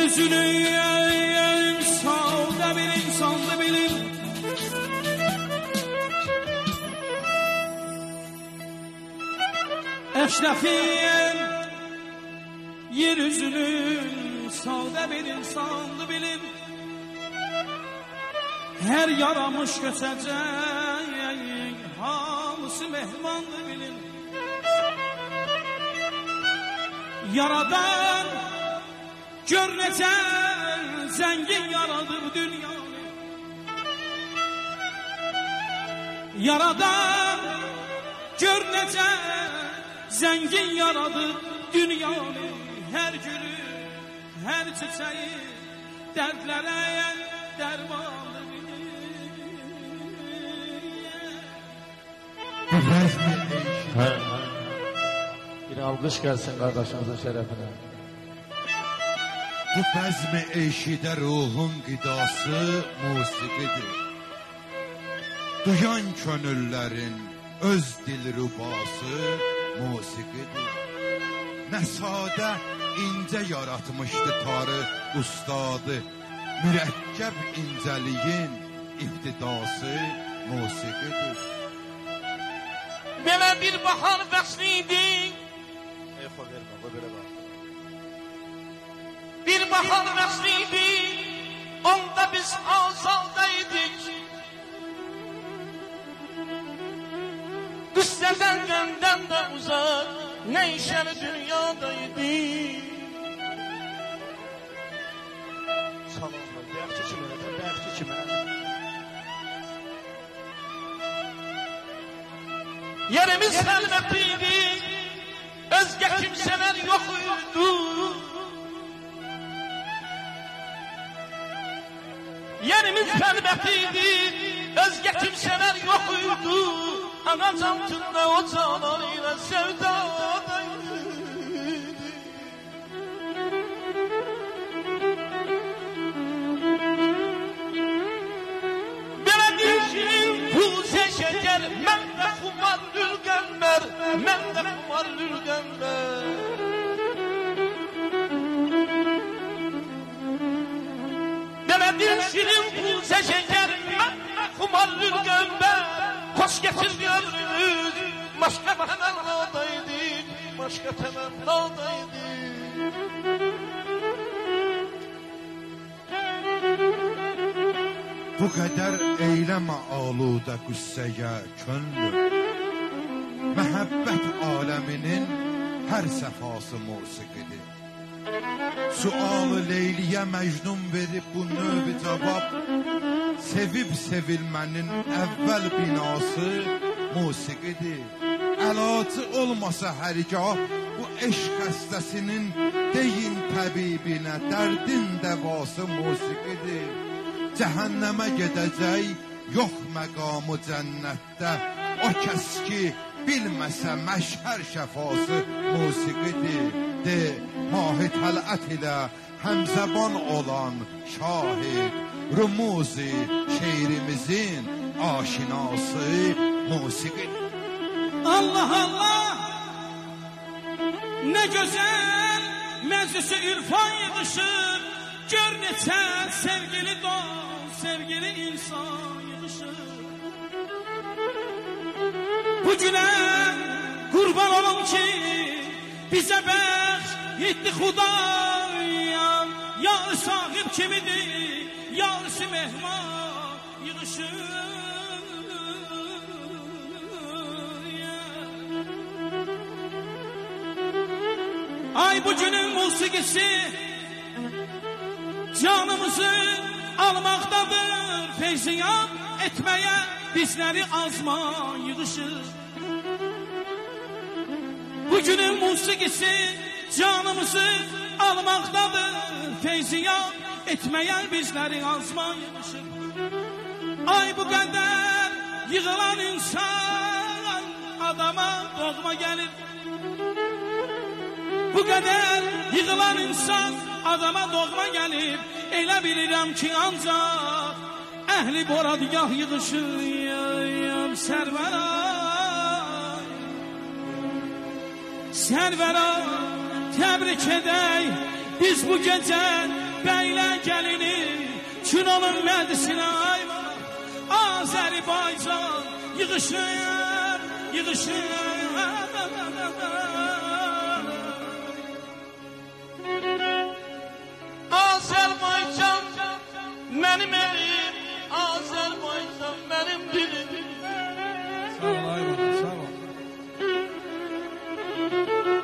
üzünü salda bilin, salda bilin. Eşrefiyem yeryüzünü salda bilin, salda bilin. Her yaramış göçecek hamısı mehmandı bilin. Yaradan gör necə zəngin yaradır dünyanı. Yaradan gör necə zəngin yaradır dünyanı. Hər gülü, hər çiçəyi dərdlərə dərmanı bilir. Bir alqış gəlsin qardaşımızın şərəfinə. Bu bəzm-i eşidə ruhun qidası musiqidir. Duyan könüllərin öz dilrubası musiqidir. Nə sadə incə yaratmışdı tarix ustadı. Mürəkkəb incəliyin iftidası musiqidir. Belə bir bahar bəxliydi. Bir bahar bəxliydi, onda biz azaldaydık. Qüssədən qəmdən də uzaq, nə işəli dünyadaydık. Salamlar, bəyəkçi kimə, bəyəkçi kimə. Yerimiz xəlvət idi, özgə kimsələr yox idi. Yerimiz xəlvət idi, özgə kimsələr yox idi. Ana cantında o canan ilə sevdadaydı. Belə deyişim Fuzə şəkər, mən də xumar lülgənlər, mən də xumar lülgənlər. Belə deyişim Fuzə şəkər, mən də xumar lülgənlər. Hoş getir görürüz, başka temennadaydık, başka temennadaydık. Bu qədər eyləmə aludə qüssəyə könlüm. Məhəbbət aləminin hər səfası musiqidir. Sualı Leyliyə Məcnun verib bu növ-i cavab. Sevib sevilmənin əvvəl binası musiqidir. Əlacı olmasa hərgah bu eşq xəstəsinin deyin təbibinə dərdin dəvası musiqidir. Cəhənnəmə gedəcək yox məqamı cənnətdə. O kəs ki bilməsə məşhər şəfası musiqidir. De mahi tələt ilə həmzəban olan şahid rumuzi şeirimizin aşinası musiqidir. Allah Allah, nə gözəl məclisi ürfan yığışır. Gör neçə sevgili dost, sevgili insan yığışır. Bu günə qurban olum ki bizə bəxş etdi Xudayam. Yar sahib kimidir, yarısı mehman yığışır. Ay bu günün musiqisi canımızı almaqdadır. Feyziyan etməyə bizləri azman yığışır. Bugünün musiqisi canımızı almaqdadır. Feyziyan etməyə bizləri azman yığışır. Ay bu qədər yığılan insan adama doğma gəlir. Bu qədər yığılan insan adama doğma gəlib. Elə bilirəm ki ancaq əhli boradgah yığışır. Sərvəra, sərvəra təbrik edək biz bu gecə bəylə gəlini, Çün olun məclisinə ayva, Azərbaycan yığışır, yığışır. Azərbaycan mənim elim, Azərbaycan mənim dilim.